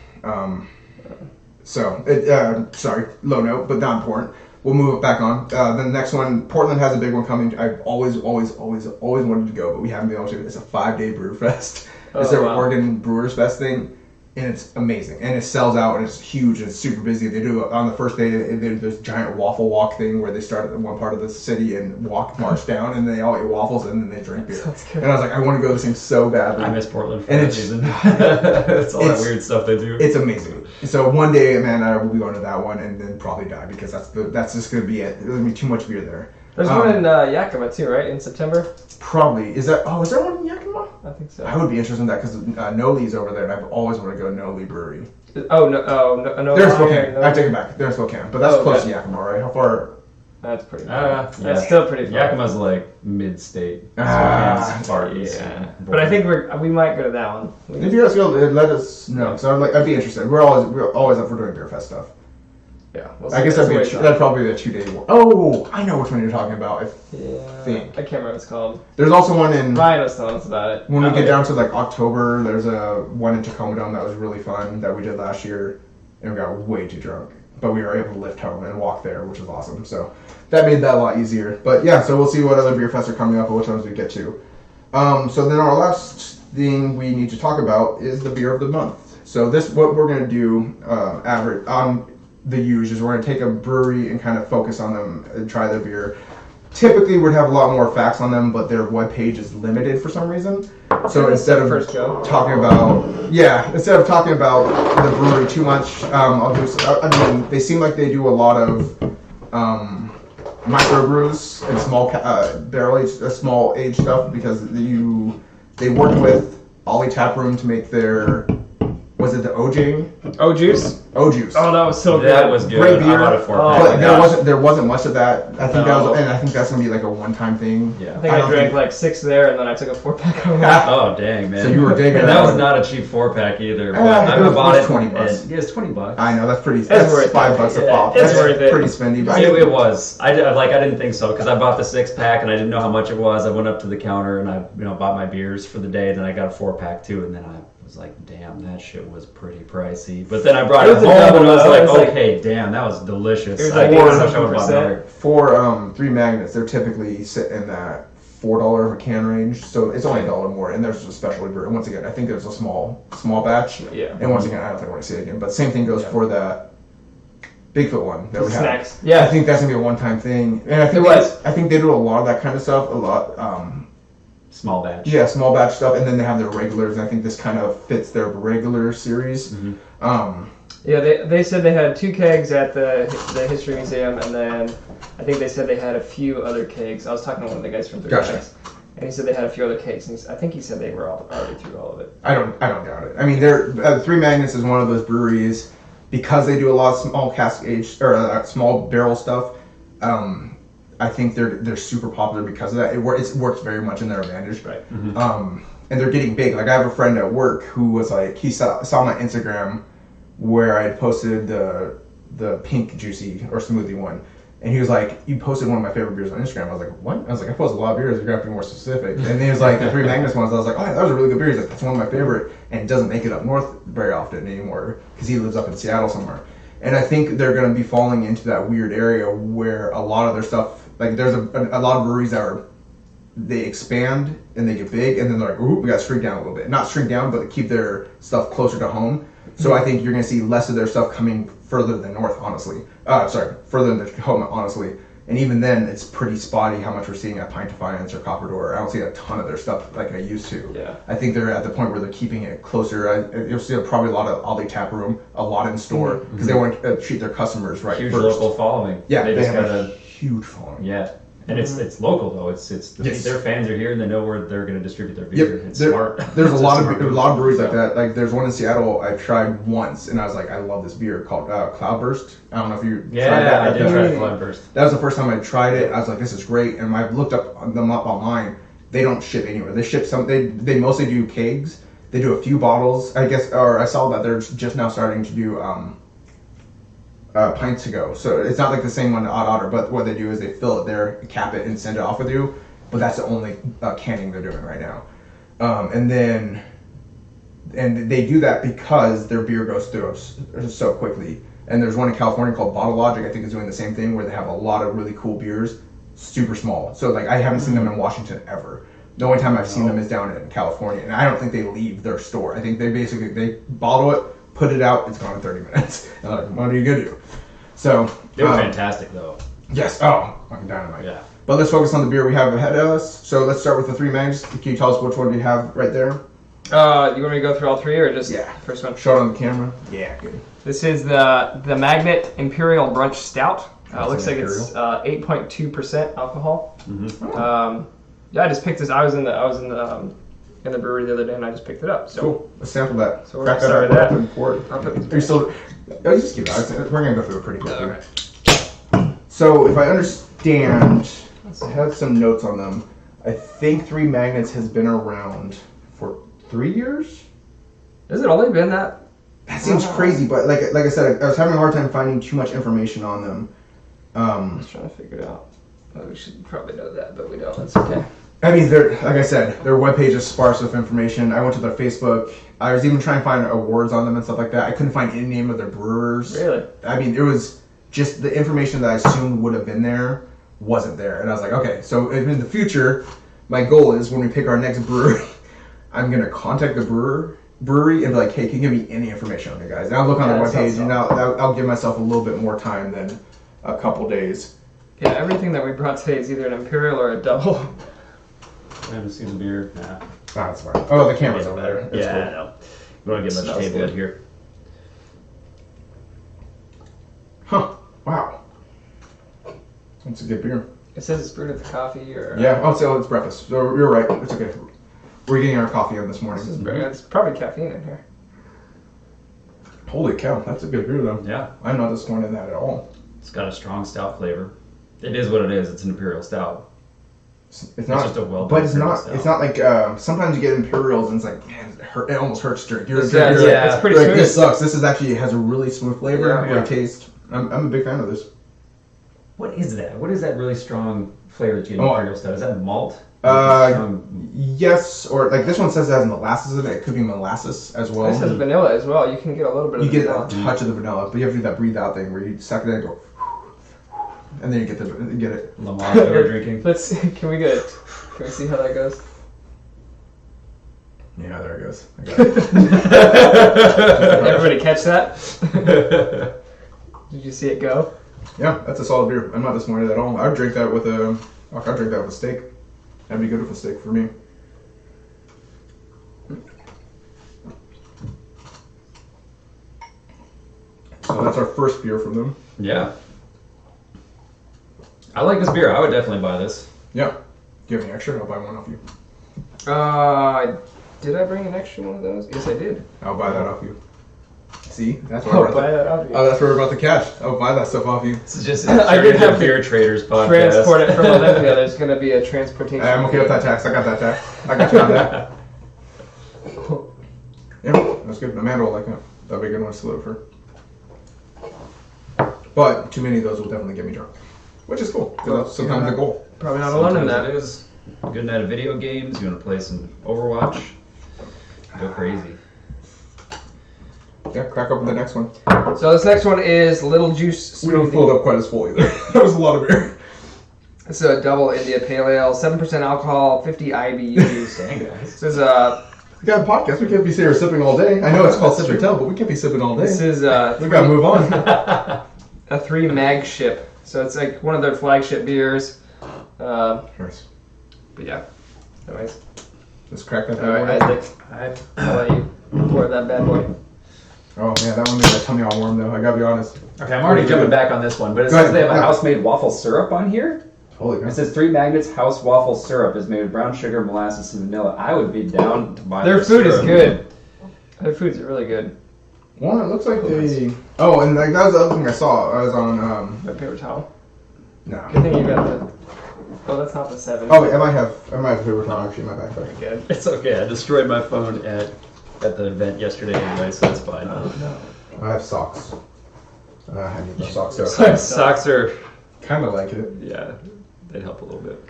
Sorry, low note, but not important. We'll move it back on. The next one, Portland has a big one coming. I've always wanted to go, but we haven't been able to. It's a 5-day brew fest. It's their wow. Oregon Brewers Fest thing, and it's amazing. And it sells out, and it's huge, and it's super busy. They do on the first day. They do this giant waffle walk thing where they start at one part of the city and march down, and they all eat waffles and then they drink beer. Sounds good. And I was like, I want to go to this thing so badly. I miss Portland for And that it's- reason. It's all that it's- weird stuff they do. It's amazing. So one day, Amanda and I will be going to that one, and then probably die because that's just going to be it. There's going to be too much beer there. There's one in Yakima too, right? In September? Probably. Is there one in Yakima? I think so. I would be interested in that because Noli's over there, and I've always wanted to go to Noli Brewery. No. No. There's line or Spokane. no- I take it back. There's Spokane, but that's Oh, close okay. to Yakima, right? How far? That's pretty. Yeah. That's still pretty far. Yakima's like mid-state. Ah, Spartans. Yeah. But I think we might go to that one. If you guys go, let us know. So I'd be interested. We're always up for doing beer fest stuff. Yeah. We'll I see. guess That's that'd the way that'd probably be a 2-day one. Oh, I know which one you're talking about. Yeah. think. I can't remember what it's called. There's also one in. Ryan was telling us about it. When we Oh, get yeah. down to like October, there's a one in Tacoma Dome that was really fun that we did last year, and we got way too drunk, but we were able to lift home and walk there, which was awesome. So that made that a lot easier. But yeah, so we'll see what other beer fests are coming up and which ones we get to. So then our last thing we need to talk about is the beer of the month. So what we're gonna do average on the use is we're gonna take a brewery and kind of focus on them and try their beer. Typically, we'd have a lot more facts on them, but their webpage is limited for some reason. So instead of First go. talking about the brewery too much, I'll do. I mean, they seem like they do a lot of microbrews and small barrel aged, small age stuff because they work with Ollie Tap Room to make their. Was it the OJ? Oh, juice. O-Juice. Oh, that was so good. That was good. Great beer. I bought a 4-pack. Oh, But my gosh. there wasn't much of that. I think No. I think that's gonna be like a one-time thing. Yeah. I think I drank like 6 there, and then I took a 4-pack home. Oh dang, man! So you were digging And that that was one. not a cheap 4-pack either. But it I was bought it. $20. and- Yeah, it's $20. I know that's pretty. It's That's worth it. $5 a Yeah, pop. it's That's worth it. pretty spendy. But It was. I didn't think so because I bought the 6-pack and I didn't know how much it was. I went up to the counter and I bought my beers for the day. Then I got a 4-pack too, and then I was like, damn, that shit was pretty pricey. But then I brought It it was a home double, and I was though. like, It was like- okay, damn, that was delicious. It was I like guess I would have bought 87%. another. for 3 magnets, they're typically sitting in that $4 a can range. So it's only $1 more, and there's a specialty brew. And once again, I think there's a small batch. Yeah. And once again, I don't think I want to say it again. But same thing goes for that Bigfoot one that we have. Snacks. I Yeah. think that's gonna be a one-time thing, and I think It was. I think they do a lot of that kind of stuff. A lot. Small batch. Yeah, small batch stuff, and then they have their regulars, and I think this kind of fits their regular series. Mhm. Yeah, they said they had 2 kegs at the History Museum, and then I think they said they had a few other kegs. I was talking to one of the guys from 3 Gotcha. Magnets, and he said they had a few other kegs. And I think he said they were already through all of it. I don't doubt it. I mean, Three Magnets is one of those breweries because they do a lot of small cask aged or small barrel stuff. I think they're super popular because of that. It works very much in their advantage. Right. And they're getting big. Like I have a friend at work who was like, he saw my Instagram where I had posted the pink juicy or smoothie one. And he was like, you posted one of my favorite beers on Instagram. I was like, what? I was like, I posted a lot of beers. You're going to have to be more specific. And he was like, the Three Magnets ones. I was like, oh, that was a really good beer. He's like, that's one of my favorite. And it doesn't make it up north very often anymore because he lives up in Seattle somewhere. And I think they're going to be falling into that weird area where a lot of their stuff, like there's a lot of breweries that they expand and they get big. And then they're like, ooh, we got to shrink down a little bit. Not shrink down, but keep their stuff closer to home. So I think you're going to see less of their stuff coming further than north, honestly. Further than home, honestly. And even then, it's pretty spotty how much we're seeing at Pint Defiance or Copper Door. I don't see a ton of their stuff like I used to. Yeah. I think they're at the point where they're keeping it closer. You'll see probably a lot of Aldi Tap Room, a lot in store, because they want to treat their customers right Huge first. local following. Yeah, they they just have gotta. a huge following. Yeah. And it's local though. It's Yes. their fans are here and they know where they're going to distribute their beer. Yep. It's smart. There's a It's lot smart of breweries like So, that. Like there's one in Seattle I tried once, and I was like, I love this beer called Cloudburst. I don't know if you tried Yeah, that. I did try the Cloudburst. That was the first time I tried it. I was like, this is great. And I looked them up online. They don't ship anywhere. They ship some. They mostly do kegs. They do a few bottles, I guess. Or I saw that they're just now starting to do pints to go. So it's not like the same one, Odd Otter. But what they do is they fill it there, cap it, and send it off with you. But that's the only canning they're doing right now. And they do that because their beer goes through so quickly. And there's one in California called Bottle Logic, I think is doing the same thing, where they have a lot of really cool beers, super small. So like I haven't seen them in Washington ever. The only time I've seen them is down in California, and I don't think they leave their store. I think they bottle it, put it out, it's gone in 30 minutes. And I'm like, what are you gonna do? So They were fantastic though. yes, fucking dynamite. Yeah. But let's focus on the beer we have ahead of us. So let's start with the Three Mags. Can you tell us which one do you have right there? You want me to go through all 3 or just first one? Show it on the camera. Yeah, good. This is the Magnet Imperial Brunch Stout. Looks like Imperial. it's 8.2% alcohol. Mm-hmm. I just picked this. I was in the brewery the other day and I just picked it up. So Cool. Let's sample that. So we're Crack gonna start up, with that. and pour it. I'll put Are you still? Oh, just keep it. We're gonna go through it pretty quickly. All right. So if I understand, I have some notes on them. I think Three Magnets has been around for 3 years. Has it only been that? That seems crazy, but like I said, I was having a hard time finding too much information on them. I was trying to figure it out. We should probably know that, but we don't. That's okay. I mean, like I said, their webpage is sparse with information. I went to their Facebook. I was even trying to find awards on them and stuff like that. I couldn't find any name of their brewers. Really? I mean, it was just the information that I assumed would have been there wasn't there. And I was like, okay, so in the future, my goal is when we pick our next brewery, I'm going to contact the brewery and be like, hey, can you give me any information on you guys? And I'll look on their webpage and I'll give myself a little bit more time than a couple days. Yeah, everything that we brought today is either an Imperial or a double. I haven't seen the beer. Nah. Ah, that's fine. Oh, the camera's over there. That's Yeah, cool. I know. We don't get much Smells table good. in here. Huh. Wow. That's a good beer. It says it's brewed with coffee or... Yeah, oh, it's breakfast. So you're right. It's okay. We're getting our coffee in this morning. It's probably caffeine in here. Holy cow, that's a good beer though. Yeah. I'm not disappointed in that at all. It's got a strong stout flavor. It is what it is. It's an Imperial Stout. It's not just a well-done but it's Imperial not. Stout. It's not like sometimes you get Imperials and it's like, man, it almost hurts to drink. You're Yeah, you're it's pretty like, smooth. this sucks. This is actually has a really smooth flavor, Yeah. great taste. I'm a big fan of this. What is that? What is that really strong flavor that you get in Oh, Imperial Stout? Is that malt? Strong- Yes, or like this one says it has molasses in it. It could be molasses as well. This has vanilla as well. You can get a little bit of You get vanilla. a touch of the vanilla, but you have to do that breathe out thing where you suck it in and go, and then you get it. Lamont that we're drinking. Let's see. Can we see how that goes? Yeah, there it goes. I got it. Everybody catch that? Did you see it go? Yeah, that's a solid beer. I'm not disappointed at all. I'd drink that with a steak. That'd be good with a steak for me. So that's our first beer from them. Yeah. I like this beer. I would definitely buy this. Yeah. Do you have any extra? I'll buy one off you. Did I bring an extra one of those? Yes, I did. I'll buy that off you. See? That's where I'll we're buy that off you. Oh, that's where we're about to cash. I'll buy that stuff off you. This is just I did have a beer traders podcast. Transport it from Olympia. There's going to be a transportation. I'm okay with that tax. I got that tax. I got you on that. Yeah, that's good. Amanda will like that. That'll be a good one to salute for. But too many of those will definitely get me drunk. Which is cool. That's sometimes the goal. Probably not alone in that. It is. Good night of video games. You want to play some Overwatch? Go crazy. Yeah, crack open the next one. So this next one is Little Juice We don't Smoothie. fill it up quite as full either. That was a lot of beer. It's a double India Pale Ale, 7% alcohol, 50 IBUs. Dang, guys. This is We got a podcast. We can't be sitting here sipping all day. I know it's called SipNTel, but we can't be sipping all day. this is We gotta move on. a 3 mag ship. So it's like one of their flagship beers. Nice. But yeah, anyways. Let's crack that. All right, bad boy. I'll let you pour that bad boy. Oh man, that one made my tummy all warm though. I gotta be honest. Okay, I'm already jumping back on this one, but it Go says ahead. they have a Yeah. house-made waffle syrup on here. Holy It cow. says 3 Magnets House Waffle Syrup is made with brown sugar, molasses, and vanilla. I would be down to buy Their their food is syrup. good. Their food's really good. One, it looks like they. Oh, and like that was the other thing I saw. I was on. My paper towel. No. Good thing you got the. Oh, that's not the 7. Oh wait, I might have a paper towel actually in my backpack. Good. It's okay. I destroyed my phone at the event yesterday anyway, so that's fine. Oh no. I have socks. I need the socks too. Socks are, Kind of like it. yeah, they'd help a little bit.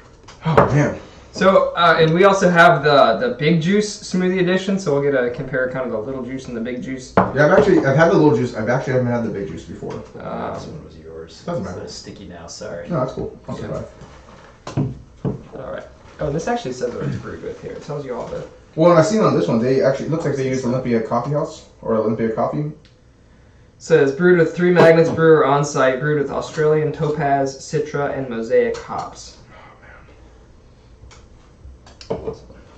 Oh man. So, and we also have the Big Juice Smoothie Edition, so we'll get a compare kind of the Little Juice and the Big Juice. Yeah, I've had the little juice. I've actually haven't had the big juice before. This one was yours. Doesn't It's matter. a little sticky now, sorry. No, that's cool. I'll survive. Alright. Oh, and this actually says what it's brewed with here. It tells you all the... Well, and I've seen on this one, they actually, it looks like they used Olympia Coffee House, or Olympia Coffee. Says brewed with 3 Magnets brewer on site, brewed with Australian Topaz, Citra, and Mosaic hops.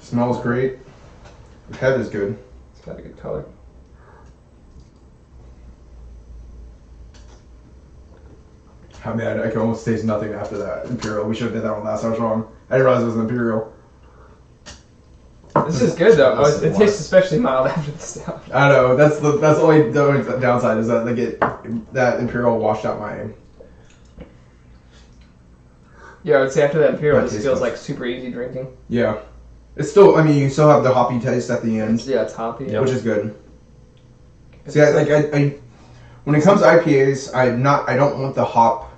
Smells great. The head is good. It's got a good color. Oh man, I can almost taste nothing after that. Imperial. We should have did that one last. I was wrong. I didn't realize it was an Imperial. This is good though. This is It one. tastes especially mild after the stout. I know. That's the only downside is that that Imperial washed out my. Yeah, I would say after that Imperial, That this tastes feels good. like super easy drinking. Yeah. It's still. I mean, you still have the hoppy taste at the end, Yeah, it's hoppy. Yep. which is good. See, I when it comes to IPAs, I don't want the hop.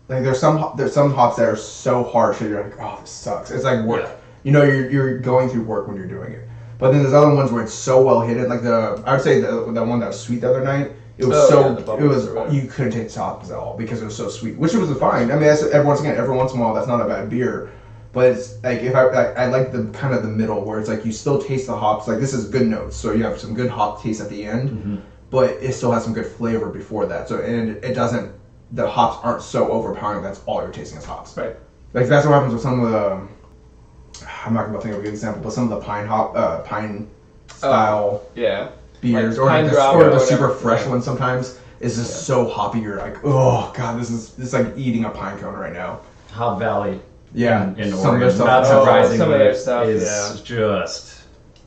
Like there's some hops that are so harsh that you're like, oh, this sucks. It's like work. Yeah. You know, you're going through work when you're doing it. But then there's other ones where it's so well hidden. Like I would say the one that was sweet the other night. It was the bubbles or whatever. you couldn't taste the hops at all because it was so sweet, which was fine. I mean, every once in a while, that's not a bad beer. But it's like if I like the kind of the middle where it's like you still taste the hops. Like this is good notes, so you have some good hop taste at the end, Mm-hmm. but it still has some good flavor before that. So and it doesn't. The hops aren't so overpowering. That's all you're tasting is hops. Right. Like that's what happens with some of the. I'm not gonna think of a good example, but some of the pine style Yeah. beers like pine drop or or the super whatever. fresh Yeah. one sometimes is just so hoppy. You're like, oh god, this is like eating a pine cone right now. Hop Valley Yeah, in some of Oregon. their stuff. Not Oh, surprisingly, some of their stuff, is yeah. just...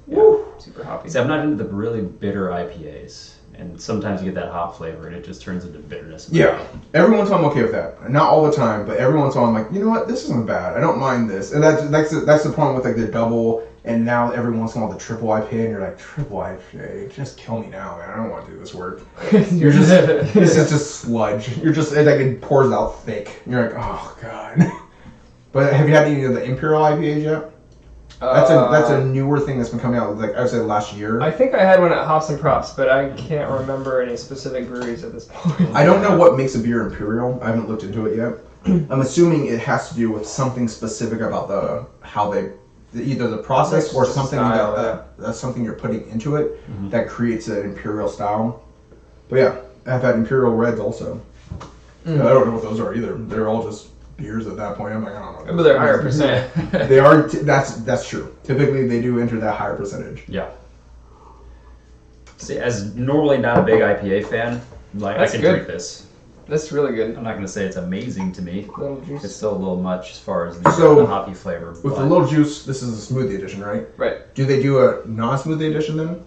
Woo. Super hoppy. See, I'm not into the really bitter IPAs. And sometimes you get that hop flavor and it just turns into bitterness. Yeah, every once in a while I'm okay with that. Not all the time, but every once in a while I'm like, you know what, this isn't bad. I don't mind this. And that's the problem with like the double and now every once in a while the triple IPA and you're like, triple IPA, just kill me now, man. I don't want to do this work. You're just this is just sludge. You're just it's like it pours out thick. You're like, oh god. But have you had any of the Imperial IPAs yet? That's a newer thing that's been coming out like I would say last year. I think I had one at Hops and Props, but I can't remember any specific breweries at this point. I don't know what makes a beer Imperial. I haven't looked into it yet. I'm assuming it has to do with something specific about either the process or Just the something style, that's something you're putting into it that creates an Imperial style. But yeah, I've had Imperial Reds also. I don't know what those are either. They're all just beers at that point. I'm like, I don't know. But they're higher percent. They are. That's true. Typically, they do enter that higher percentage. Yeah. See, as normally not a big IPA fan, Like That's I can good. drink this. That's really good. I'm not gonna say it's amazing to me. Little juice. It's still a little much as far as the, So, the hoppy flavor. With the little juice, this is a smoothie edition, right? Right. Do they do a non-smoothie edition then?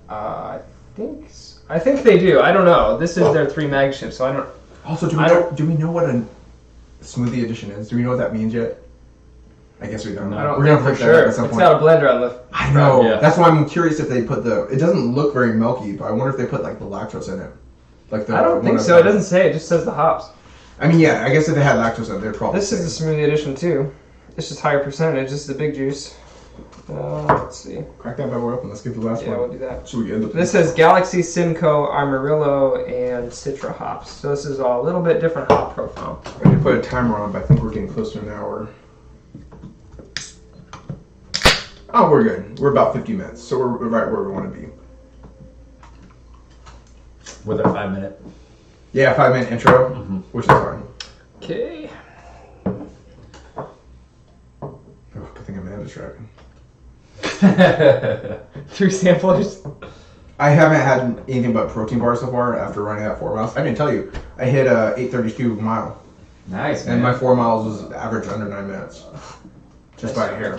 I think they do. I don't know. This is their 3 mag ship, so I don't. Also, do we know what a smoothie edition is? Do we know what that means yet? I guess we don't. No. I don't We're think gonna for pick that up sure. at some It's point. got a blender on the. I know. Yeah. That's why I'm curious if they put the. It doesn't look very milky, but I wonder if they put like the lactose in it. Like the. I don't think one so. of It doesn't say. It just says the hops. I mean, yeah. I guess if they had lactose in it, they're probably. This is a smoothie edition too. It's just higher percentage. This is the big juice. Let's see. Crack that bad boy open. Let's get the last Yeah, one. we'll do that. Should we end up? This says Galaxy, Simcoe, Amarillo, and Citra hops. So this is a little bit different hop profile. I did put a timer on, but I think we're getting close to an hour. Oh, we're good. We're about 50 minutes, so we're right where we want to be. with our 5-minute. Yeah, 5-minute intro, which is fine. Okay. Oh, good thing I'm distracted. 3 samplers. I haven't had anything but protein bars so far after running that 4 miles. I didn't tell you. I hit a 8:32 mile, Nice, man. and my 4 miles was average under 9 minutes, just by a hair.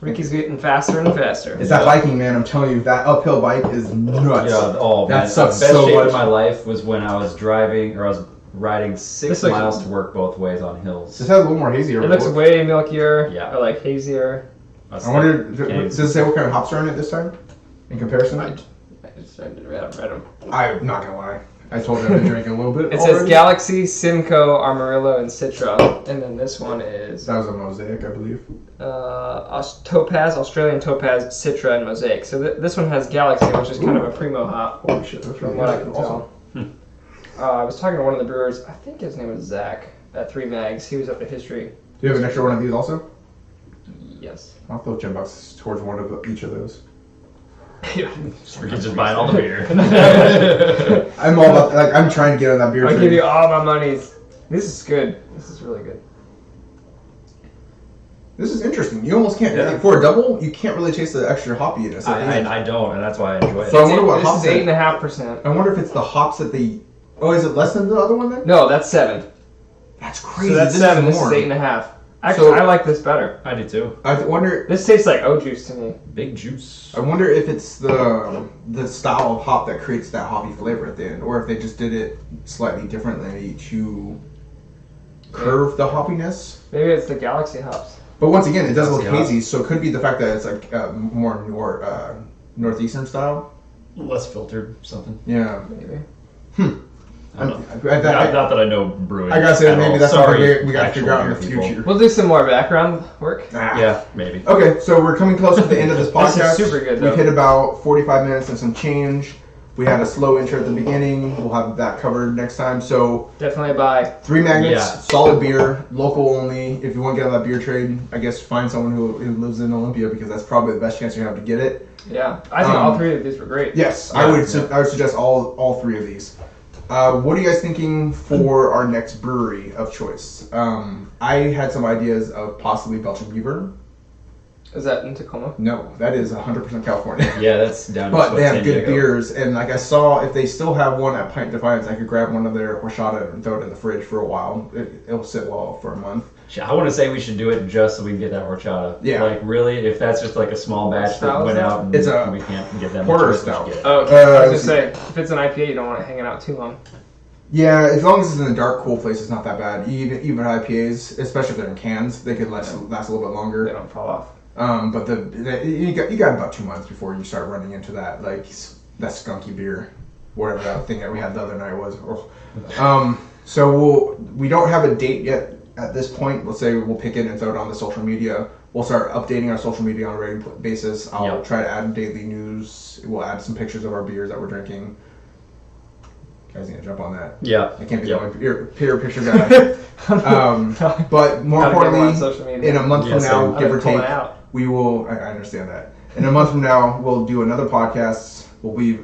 Ricky's getting faster and faster. It's that biking, man. I'm telling you, that uphill bike is nuts. Yeah, oh That man, sucks the best so shape much. of my life was when I was driving, or I was riding 6 This looks- miles to work both ways on hills. This has a little more hazy. It looks way milkier. Yeah. Or like hazier. I wonder, does it say what kind of hops are in it this time? In comparison? I just read them. I'm not gonna lie. I told you I've been drinking a little bit. It says already. Galaxy, Simcoe, Amarillo, and Citra. And then this one is That was a mosaic, I believe. Topaz, Australian Topaz, Citra, and Mosaic. So this one has Galaxy, which is kind of a primo hop, Holy shit, that's from really what I good. can Awesome. tell. I was talking to one of the brewers. I think his name was Zach at 3 Mags. He was up at History. Do you have an extra one of these also? Yes. I'll throw $10 towards one of each of those. We're just buying all the beer. I'm all about, like, I'm trying to get on that beer I'll train. give you all my monies. This is good. This is really good. This is interesting. You almost can't, Yeah. for a double, you can't really taste the extra hoppiness. I don't, and that's why I enjoy it. So I wonder what hops This is it- 8.5%. I wonder if it's the hops that they. Oh, is it less than the other one then? No, that's 7. That's crazy. So that's This 7. Is This is more. 8.5. Actually, So- I like this better. I do too. I wonder. This tastes like O juice to me. Big juice. I wonder if it's the style of hop that creates that hoppy flavor at the end, or if they just did it slightly differently to curve the hoppiness. Maybe it's the Galaxy hops. But once again, it does look Galaxy hops. hazy, so it could be the fact that it's like more northeastern style. Less filtered, something. Yeah. Maybe. I don't know. I Not that I know brewing. I gotta say, at maybe all. that's Sorry, something we gotta actual figure out in the beer people. future. We'll do some more background work. Ah. Yeah, maybe. Okay, so we're coming close to the end of this This is podcast. super good, though. We've hit about 45 minutes and some change. We had a slow intro at the beginning. We'll have that covered next time. So, Definitely a buy. 3 magnets, Yeah. solid beer, local only. If you want to get on that beer trade, I guess find someone who lives in Olympia because that's probably the best chance you have to get it. Yeah. I think all 3 of these were great. Yes, Yeah, I would yeah. suggest all 3 of these. What are you guys thinking for our next brewery of choice? I had some ideas of possibly Belgian Beaver. Is that in Tacoma? No, that is 100% California. Yeah, that's down to But they have San good Diego. beers, and like I saw, if they still have one at Pint Defiance, I could grab one of their horchata and throw it in the fridge for a while. It'll sit well for a month. I want to say we should do it just so we can get that horchata. Yeah. Like, really, if that's just like a small batch style that is went that? out and It's a we can't get that porter much, we stout. should get it. Oh, okay. I was let's gonna see. say, if it's an IPA, you don't want it hanging out too long. Yeah, as long as it's in a dark, cool place, it's not that bad. Even IPAs, especially if they're in cans, they could last a little bit They longer. don't fall off. But you got about 2 months before you start running into that that skunky beer, whatever that thing that we had the other night was. So we don't have a date yet at this point. Let's say we'll pick it and throw it on the social media. We'll start updating our social media on a regular basis. I'll Yep. try to add daily news. We'll add some pictures of our beers that we're drinking. You guys need to jump on that. Yeah. I can't be Yep. the only peer picture guy. But more Gotta get more on importantly, social media. in a month Yeah, from so now, I'm give or gonna pull take, it out. we will. I understand that. In a month from now, we'll do another podcast.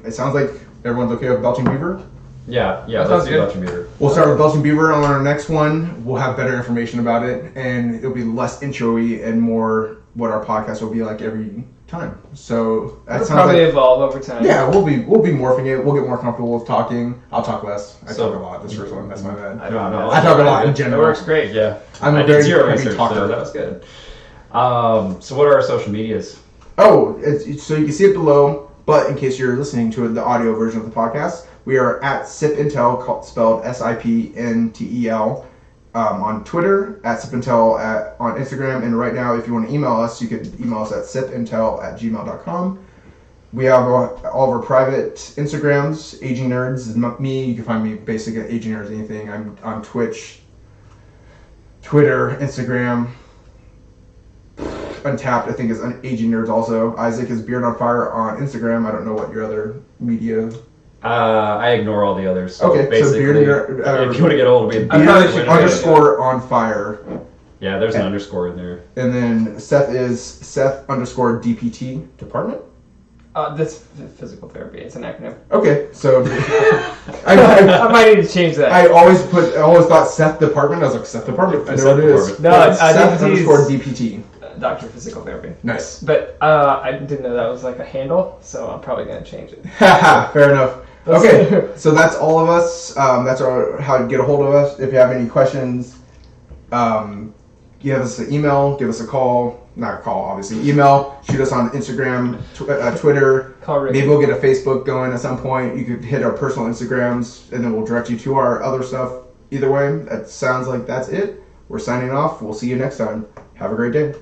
It sounds like everyone's okay with Belching Beaver. Yeah, That let's sounds do good. Belgian beer. We'll start with Belching Beaver on our next one. We'll have better information about it, and it'll be less intro-y and more what our podcast will be like every time. So that It'll sounds probably like evolve over time. yeah, we'll be morphing it. We'll get more comfortable with talking. I'll talk less. I So- talk a lot. This first one, that's my bad. I don't know. I talk a lot in That general. works great. Yeah. I'm a I did very zero heavy research, talker. so that was good. So what are our social medias? Oh, so you can see it below, but in case you're listening to the audio version of the podcast, we are at SipNTel, spelled SipNTel, on Twitter, at SipNTel on Instagram, and right now, if you want to email us, you can email us at SipNTel@gmail.com. We have all of our private Instagrams. Aging Nerds is me. You can find me basically at Aging Nerds anything. I'm on Twitch, Twitter, Instagram. Untapped, I think, is Aging Nerds also. Isaac is Beard on Fire on Instagram. I don't know what your other media. I ignore all the others. So Okay, so basically, Beard if you want to get old, we I probably should underscore on fire. Yeah, there's an underscore in there. And then Seth is Seth underscore DPT department. That's physical therapy. It's an acronym. Okay, so I might need to change that. I always thought Seth department. I was like Seth department. I know what it is. Department. No, But Seth DPT underscore is- DPT. Doctor of Physical Therapy. Nice. But I didn't know that was like a handle, so I'm probably gonna change it. Haha, fair enough. Okay, so that's all of us. That's how to get a hold of us. If you have any questions, give us an email, give us a call. Not a call, obviously. Email, shoot us on Instagram, Twitter. Call Rick. Maybe we'll get a Facebook going at some point. You could hit our personal Instagrams, and then we'll direct you to our other stuff. Either way, that sounds like that's it. We're signing off. We'll see you next time. Have a great day.